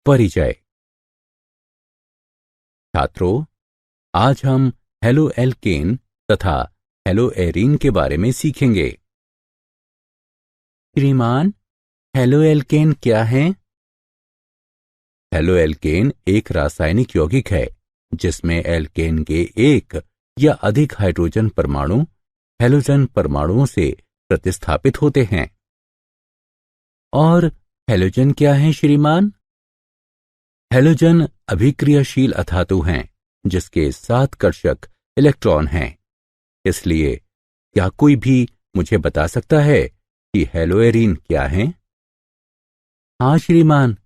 परिचय। छात्रों, आज हम हेलो एल्केन तथा हेलो एरीन के बारे में सीखेंगे। श्रीमान, हेलो एल्केन क्या है? हेलो एल्केन एक रासायनिक यौगिक है जिसमें एल्केन के एक या अधिक हाइड्रोजन परमाणु हैलोजन परमाणुओं से प्रतिस्थापित होते हैं। और हैलोजन क्या है श्रीमान? हैलोजन अभिक्रियाशील अधातु हैं जिसके 7 कर्षक इलेक्ट्रॉन हैं। इसलिए क्या कोई भी मुझे बता सकता है कि हेलोएरीन क्या है? हाँ श्रीमान,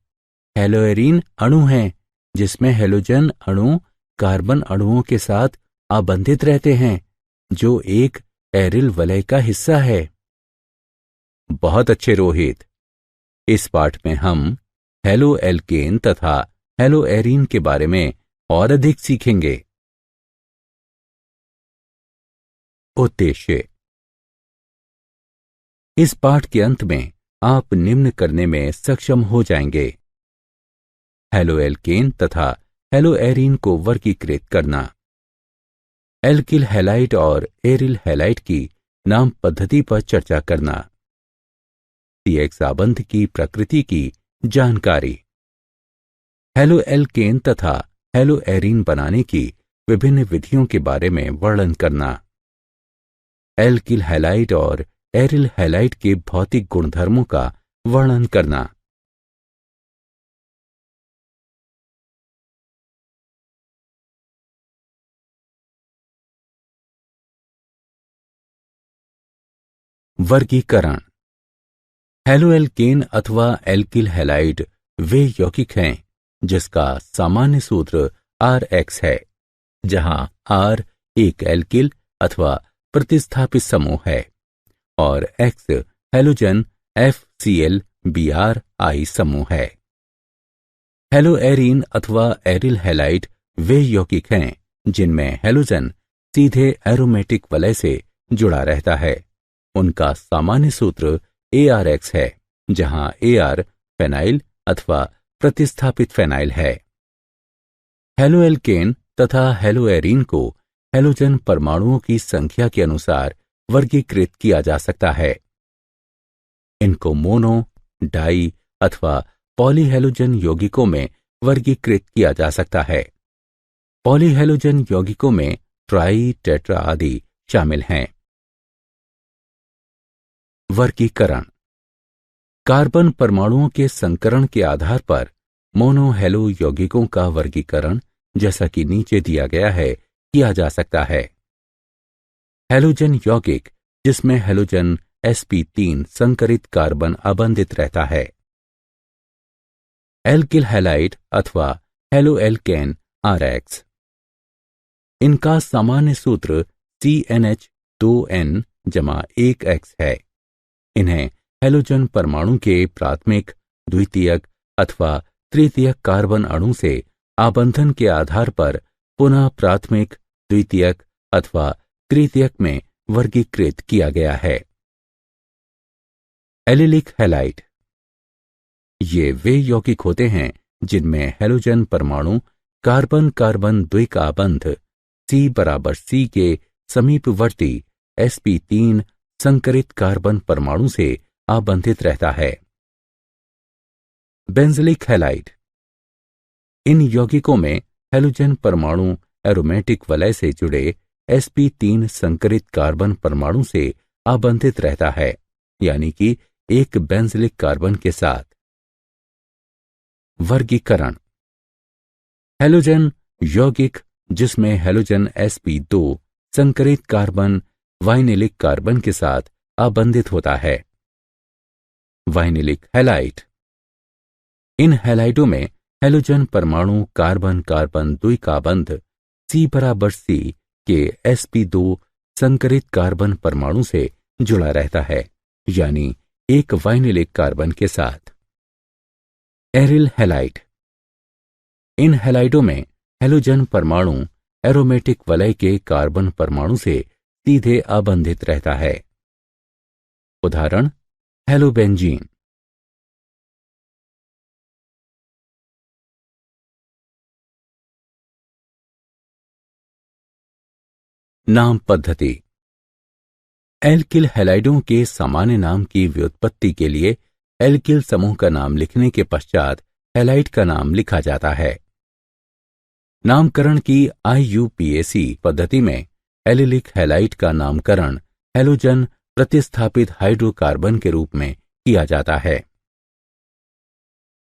हेलोएरीन अणु हैं जिसमें हैलोजन अणु कार्बन अणुओं के साथ आबंधित रहते हैं, जो एक एरिल वलय का हिस्सा है। बहुत अच्छे रोहित। इस पाठ में हम हेलो एल्केन तथा हेलो एरीन के बारे में और अधिक सीखेंगे। उद्देश्य। इस पाठ के अंत में आप निम्न करने में सक्षम हो जाएंगे: हेलो एल्केन तथा हेलो एरीन को वर्गीकृत करना, एल्किल हैलाइड और एरिल हैलाइड की नाम पद्धति पर चर्चा करना, CX आबंध की प्रकृति की जानकारी, हेलो एल्केन तथा हेलो एरीन बनाने की विभिन्न विधियों के बारे में वर्णन करना, एल्किल हैलाइड और एरिल हैलाइड के भौतिक गुणधर्मों का वर्णन करना। वर्गीकरण। हेलो एल्केन अथवा एल्किल हैलाइड वे यौगिक हैं जिसका सामान्य सूत्र RX है, जहां R एक एल्किल अथवा प्रतिस्थापित समूह है और X हैलोजन FCl-BrI समूह है। हेलो एरीन अथवा एरिल हैलाइड वे यौगिक हैं जिनमें हैलोजन सीधे एरोमेटिक वलय से जुड़ा रहता है। उनका सामान्य सूत्र ARX है, जहां AR फेनाइल अथवा प्रतिस्थापित फेनाइल है। हेलो एल्केन तथा हेलो एरीन को हैलोजन परमाणुओं की संख्या के अनुसार वर्गीकृत किया जा सकता है। इनको मोनो, डाई अथवा पॉलीहैलोजन यौगिकों में वर्गीकृत किया जा सकता है। पॉलीहैलोजन यौगिकों में ट्राई, टेट्रा आदि शामिल हैं। वर्गीकरण। कार्बन परमाणुओं के संकरण के आधार पर मोनो हेलो यौगिकों का वर्गीकरण, जैसा कि नीचे दिया गया है, किया जा सकता है। हैलोजन यौगिक जिसमें हैलोजन sp3 संकरित कार्बन आबंधित रहता है। एल्किल हैलाइड अथवा हेलो एल्केन RX। इनका सामान्य सूत्र CnH2n-1x है। इन्हें हैलोजन परमाणु के प्राथमिक, द्वितीयक अथवा तृतीयक कार्बन अणु से आबंधन के आधार पर पुनः प्राथमिक, द्वितीयक अथवा तृतीयक में वर्गीकृत किया गया है। Allylic halide. ये वे यौगिक होते हैं जिनमें हैलोजन परमाणु कार्बन कार्बन द्विकाबंध C=C के समीपवर्ती sp3 संकरित कार्बन परमाणु से आबंधित रहता है। बेंजलिक हैलाइड। इन यौगिकों में हैलोजन परमाणु एरोमेटिक वलय से जुड़े sp3 संकरित कार्बन परमाणु से आबंधित रहता है, यानी कि एक बेंजलिक कार्बन के साथ। वर्गीकरण। हैलोजन यौगिक जिसमें हैलोजन sp2 संकरित कार्बन वाइनिलिक कार्बन के साथ आबंधित होता है। Vinylic halide. इन हैलाइडों में हैलोजन परमाणु कार्बन कार्बन द्विकाबंध C=C के sp2 संकरित कार्बन परमाणु से जुड़ा रहता है, यानी एक वाइनिलिक कार्बन के साथ। Aryl halide. इन हैलाइडों में हैलोजन परमाणु एरोमेटिक वलय के कार्बन परमाणु से सीधे आबंधित रहता है। उदाहरण: हेलोबेंजीन। नाम पद्धति। एल्किल हैलाइडों के सामान्य नाम की व्युत्पत्ति के लिए एल्किल समूह का नाम लिखने के पश्चात हैलाइड का नाम लिखा जाता है। नामकरण की IUPAC पद्धति में एलिलिक हैलाइड का नामकरण हैलोजन प्रतिस्थापित हाइड्रोकार्बन के रूप में किया जाता है।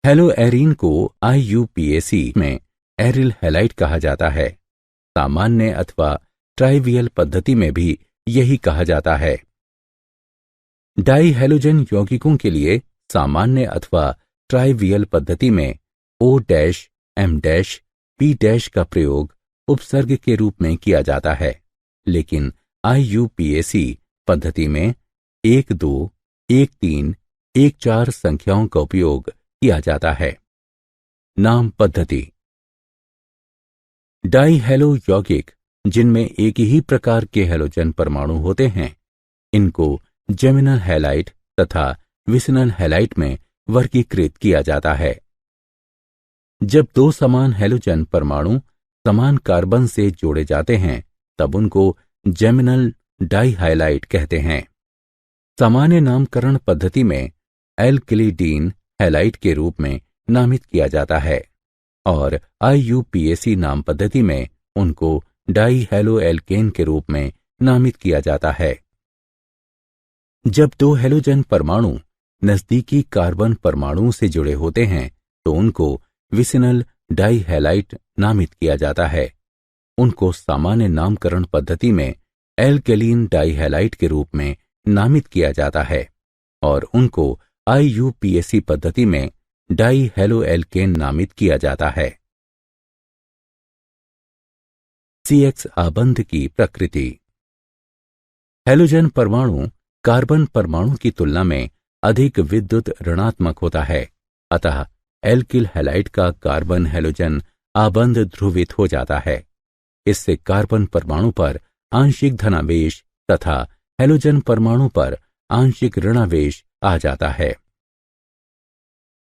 हेलोएरीन को IUPAC में एरिल हैलाइड कहा जाता है। सामान्य अथवा ट्राइवियल पद्धति में भी यही कहा जाता है। डाई हैलोजन यौगिकों के लिए सामान्य अथवा ट्राइवियल पद्धति में O', M', P' का प्रयोग उपसर्ग के रूप में किया जाता है, लेकिन IUPAC पद्धति में 1, 2, 1, 3, 1, 4 संख्याओं का उपयोग किया जाता है। नाम पद्धति। डाई हैलो यौगिक जिनमें एक ही प्रकार के हैलोजन परमाणु होते हैं, इनको जेमिनल हैलाइड तथा विसिनल हैलाइड में वर्गीकृत किया जाता है। जब दो समान हैलोजन परमाणु समान कार्बन से जोड़े जाते हैं, तब उनको जेमिनल डाइहाइलाइड कहते हैं। सामान्य नामकरण पद्धति में एल्किलिडीन हैलाइड के रूप में नामित किया जाता है और IUPAC नाम पद्धति में उनको डाइहैलोएल्केन के रूप में नामित किया जाता है। जब दो हैलोजन परमाणु नजदीकी कार्बन परमाणुओं से जुड़े होते हैं, तो उनको विसिनल डाइहैलाइड नामित किया जाता है। उनको सामान्य नामकरण पद्धति में एल्केलीन डाइहैलाइड के रूप में नामित किया जाता है और उनको IUPAC पद्धति में डाइहैलोएल्केन नामित किया जाता है। CX आबंध की प्रकृति। हैलोजन परमाणु कार्बन परमाणु की तुलना में अधिक विद्युत ऋणात्मक होता है, अतः एल्किल हैलाइड का कार्बन हैलोजन आबंध ध्रुवित हो जाता है। इससे कार्बन परमाणु पर आंशिक धनावेश तथा हैलोजन परमाणु पर आंशिक ऋणावेश आ जाता है।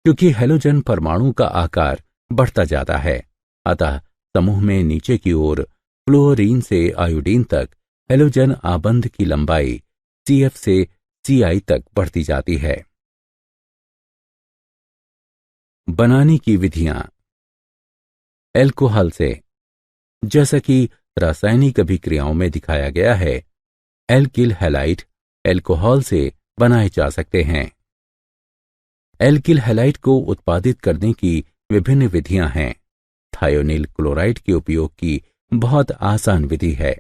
क्योंकि हैलोजन परमाणु का आकार बढ़ता जाता है, अतः समूह में नीचे की ओर फ्लोरीन से आयोडीन तक हैलोजन आबंध की लंबाई CF से CI तक बढ़ती जाती है। बनाने की विधियां। एल्कोहल से, जैसा कि रासायनिक अभिक्रियाओं में दिखाया गया है, एल्किल हैलाइड एल्कोहल से बनाए जा सकते हैं। एल्किल हैलाइड को उत्पादित करने की विभिन्न विधियां हैं। थायोनिल क्लोराइड के उपयोग की बहुत आसान विधि है,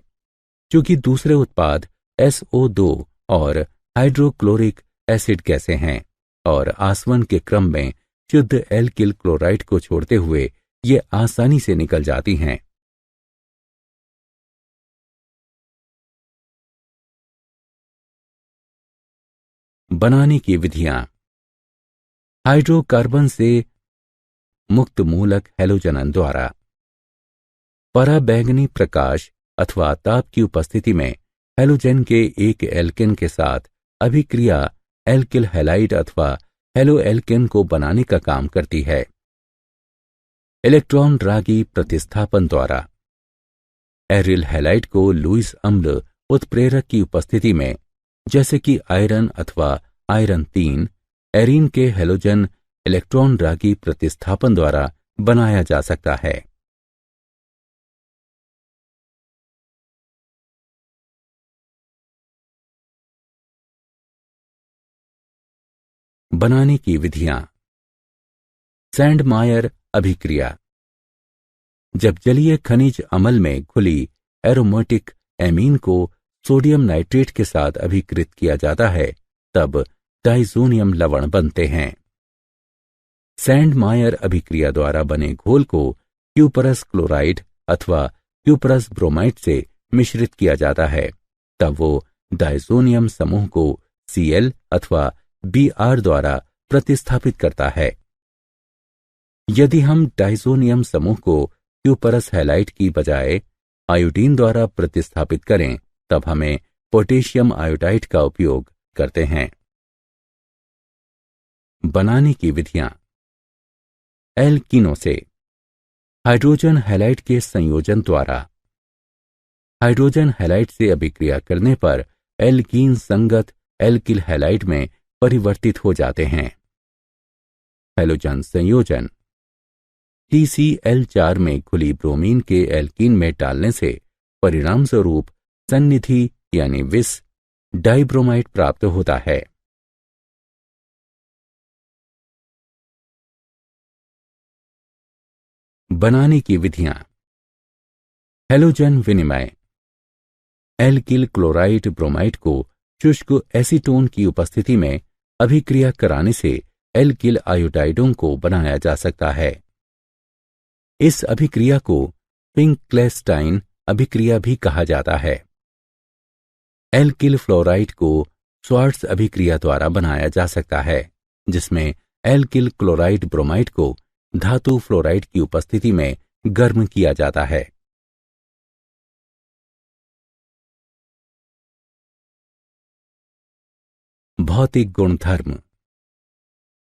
क्योंकि दूसरे उत्पाद SO2 और हाइड्रोक्लोरिक एसिड गैसें हैं और आसवन के क्रम में शुद्ध एल्किल क्लोराइड को छोड़ते हुए ये आसानी से निकल जाती हैं। बनाने की विधियां। हाइड्रोकार्बन से मुक्त मूलक हैलोजनन द्वारा पराबैंगनी प्रकाश अथवा ताप की उपस्थिति में हैलोजन के एक एल्केन के साथ अभिक्रिया एल्किल हैलाइड अथवा हैलोएल्केन को बनाने का काम करती है। इलेक्ट्रॉन रागी प्रतिस्थापन द्वारा एरिल हैलाइड को लुईस अम्ल उत्प्रेरक की उपस्थिति में, जैसे कि आयरन अथवा आयरन 3, एरीन के हैलोजन इलेक्ट्रॉन रागी प्रतिस्थापन द्वारा बनाया जा सकता है। बनाने की विधियां। सैंडमायर अभिक्रिया। जब जलीय खनिज अम्ल में घुली एरोमेटिक एमीन को सोडियम नाइट्रेट के साथ अभिकृत किया जाता है, तब डाइजोनियम लवण बनते हैं। सैंडमायर अभिक्रिया द्वारा बने घोल को क्यूपरस क्लोराइड अथवा क्यूपरस ब्रोमाइड से मिश्रित किया जाता है, तब वो डाइजोनियम समूह को Cl अथवा Br द्वारा प्रतिस्थापित करता है। यदि हम डाइजोनियम समूह को क्यूपरस हैलाइड की बजाय आयोडीन द्वारा प्रतिस्थापित करें, तब हमें पोटेशियम आयोडाइड का उपयोग करते हैं। बनाने की विधियां। एल्कीनों से हाइड्रोजन हैलाइड के संयोजन द्वारा हाइड्रोजन हैलाइड से अभिक्रिया करने पर एल्कीन संगत एल्किल हैलाइड में परिवर्तित हो जाते हैं। हैलोजन संयोजन TCl4 में घुली ब्रोमीन के एल्कीन में डालने से परिणाम स्वरूप सन्निधि यानी विष डाइब्रोमाइड प्राप्त होता है। बनाने की विधियां। हैलोजन विनिमय। एल्किल क्लोराइड ब्रोमाइड को शुष्क एसीटोन की उपस्थिति में अभिक्रिया कराने से एल्किल आयोडाइडों को बनाया जा सकता है। इस अभिक्रिया को पिंक-क्लेस्टाइन अभिक्रिया भी कहा जाता है। एल्किल फ्लोराइड को स्वार्ट्ज अभिक्रिया द्वारा बनाया जा सकता है, जिसमें एल्किल क्लोराइड ब्रोमाइड को धातु फ्लोराइड की उपस्थिति में गर्म किया जाता है। भौतिक गुणधर्म।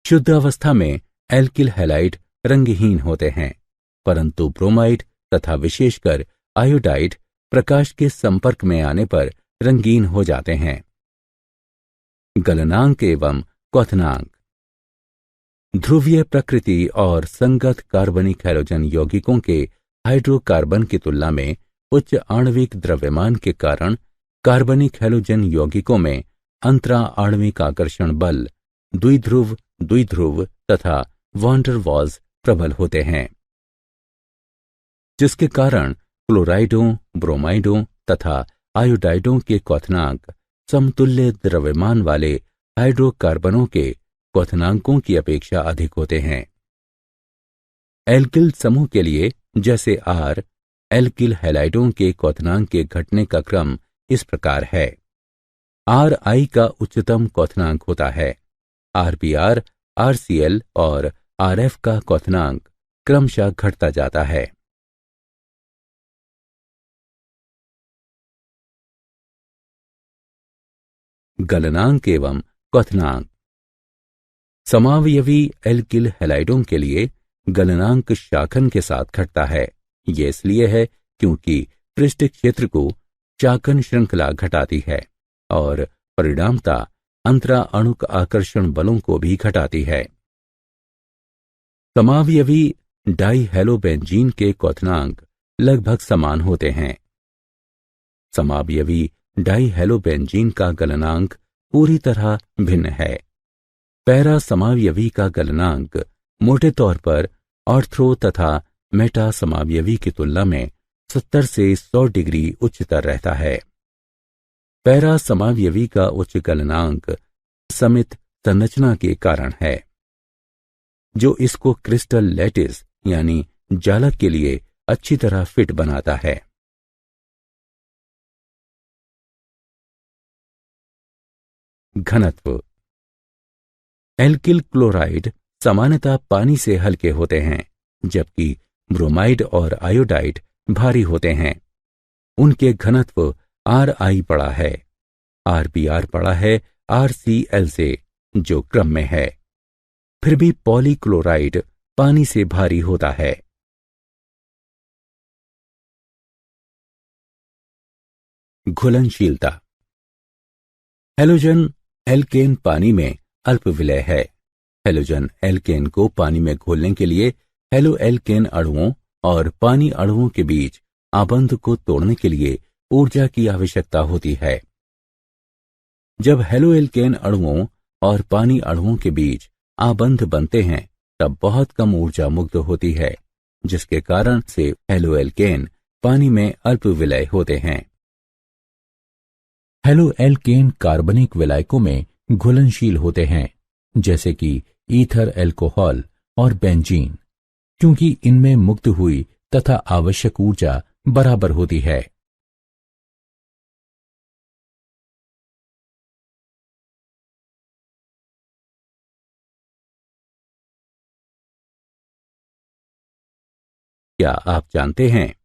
शुद्ध अवस्था में एल्किल हैलाइड रंगहीन होते हैं, परंतु ब्रोमाइड तथा विशेषकर आयोडाइड प्रकाश के संपर्क में आने पर रंगीन हो जाते हैं। गलनांक एवं क्वथनांक। ध्रुवीय प्रकृति और संगत कार्बनिक हैलोजन यौगिकों के हाइड्रोकार्बन की तुलना में उच्च आणविक द्रव्यमान के कारण कार्बनिक हैलोजन यौगिकों में अंतरा आणविक आकर्षण बल, द्विध्रुव द्विध्रुव तथा वॉन डर वाल्स प्रबल होते हैं, जिसके कारण क्लोराइडों, ब्रोमाइडों तथा आयोडाइडों के क्वथनांक समतुल्य द्रव्यमान वाले हाइड्रोकार्बनों के क्वथनांकों की अपेक्षा अधिक होते हैं। एल्किल समूह के लिए जैसे R, एल्किल हैलाइडों के क्वथनांक के घटने का क्रम इस प्रकार है। Ri का उच्चतम क्वथनांक होता है। RBr, RCl और RF का क्वथनांक क्रमशः घटता जाता है। गलनांक एवं क्वथनांक। समावयवी एल्किल हैलाइडों के लिए गलनांक शाखन के साथ घटता है। यह इसलिए है क्योंकि पृष्ठ क्षेत्र को शाखन श्रृंखला घटाती है और परिणामतः अंतरा अणुक आकर्षण बलों को भी घटाती है। समावयवी डाइहेलोबेंजीन के क्वथनांक लगभग समान होते हैं। समावयवी डाइहेलोबेंजीन का गलनांक पूरी तरह भिन्न है। पैरा समावयवी का गलनांक मोटे तौर पर ऑर्थो तथा मेटा समावयवी की तुलना में 70 से 100 डिग्री उच्चतर रहता है। पैरा समावयवी का उच्च गलनांक समित संरचना के कारण है, जो इसको क्रिस्टल लैटिस यानी जालक के लिए अच्छी तरह फिट बनाता है। घनत्व। एल्किल क्लोराइड सामान्यतः पानी से हल्के होते हैं, जबकि ब्रोमाइड और आयोडाइड भारी होते हैं। उनके घनत्व Ri बड़ा है, RBr बड़ा है RCl से, जो क्रम में है। फिर भी पॉलीक्लोराइड पानी से भारी होता है। घुलनशीलता। हैलोजन एल्केन पानी में अल्प विलय है। हैलोजन एल्केन को पानी में घोलने के लिए हेलो एल्केन अणुओं और पानी अणुओं के बीच आबंध को तोड़ने के लिए ऊर्जा की आवश्यकता होती है। जब हेलो एल्केन अणुओं और पानी अणुओं के बीच आबंध बनते हैं, तब बहुत कम ऊर्जा मुक्त होती है, जिसके कारण से हेलो एल्केन पानी में अल्प विलय होते हैं। हेलो एल्केन कार्बनिक विलायकों में घुलनशील होते हैं, जैसे कि ईथर एल्कोहल और बेंजीन, क्योंकि इनमें मुक्त हुई तथा आवश्यक ऊर्जा बराबर होती है। क्या आप जानते हैं,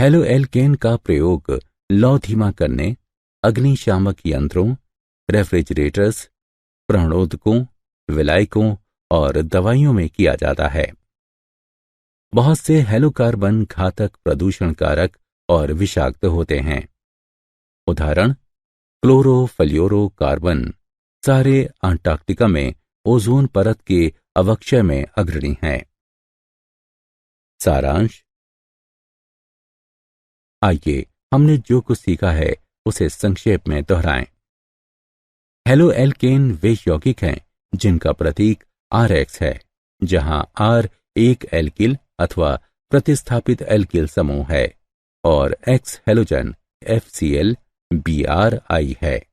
हेलो एल्केन का प्रयोग लौ धीमा करने, अग्निशामक यंत्रों, रेफ्रिजरेटर्स, प्राणोदकों, विलायकों और दवाइयों में किया जाता है। बहुत से हेलोकार्बन घातक, प्रदूषण कारक और विषाक्त होते हैं। उदाहरण क्लोरोफ्लोरोकार्बन सारे अंटार्कटिका में ओजोन परत के अवक्षय में अग्रणी हैं। सारांश। आइए हमने जो कुछ सीखा है उसे संक्षेप में दोहराएं। हेलो एल्केन वे यौगिक हैं जिनका प्रतीक RX है, जहां R एक एल्किल अथवा प्रतिस्थापित एल्किल समूह है और X हेलोजन FCl BRI है।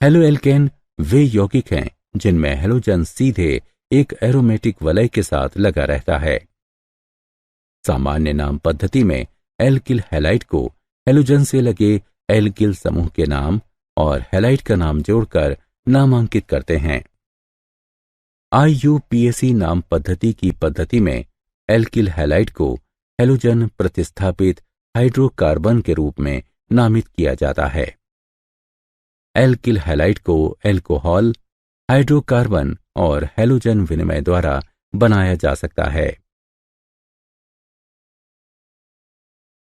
हेलो एल्केन वे यौगिक हैं जिनमें हेलोजन सीधे एक एरोमेटिक वलय के साथ लगा रहता है। सामान्य नाम पद्धति में एल्किल हैलाइड को हेलोजन से लगे एल्किल समूह के नाम और हैलाइड का नाम जोड़कर नामांकित करते हैं। IUPAC नाम पद्धति की पद्धति में एल्किल हैलाइड को हेलोजन प्रतिस्थापित हाइड्रोकार्बन के रूप में नामित किया जाता है। एल्किल हैलाइड को एल्कोहल, हाइड्रोकार्बन और हेलोजन विनिमय द्वारा बनाया जा सकता है।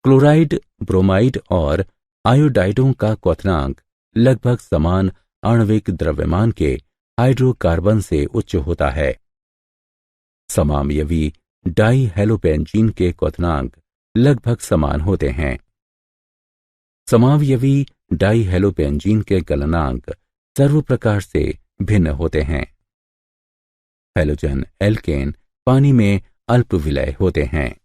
क्लोराइड, ब्रोमाइड और आयोडाइडों का क्वथनांक लगभग समान आणविक द्रव्यमान के हाइड्रोकार्बन से उच्च होता है। समावयवी डाइहेलोपेंजीन के क्वथनांक लगभग समान होते हैं। समावयवी डाइहेलोपेंजीन के गलनांक सर्व प्रकार से भिन्न होते हैं। हेलोजन एल्केन पानी में अल्प विलय होते हैं।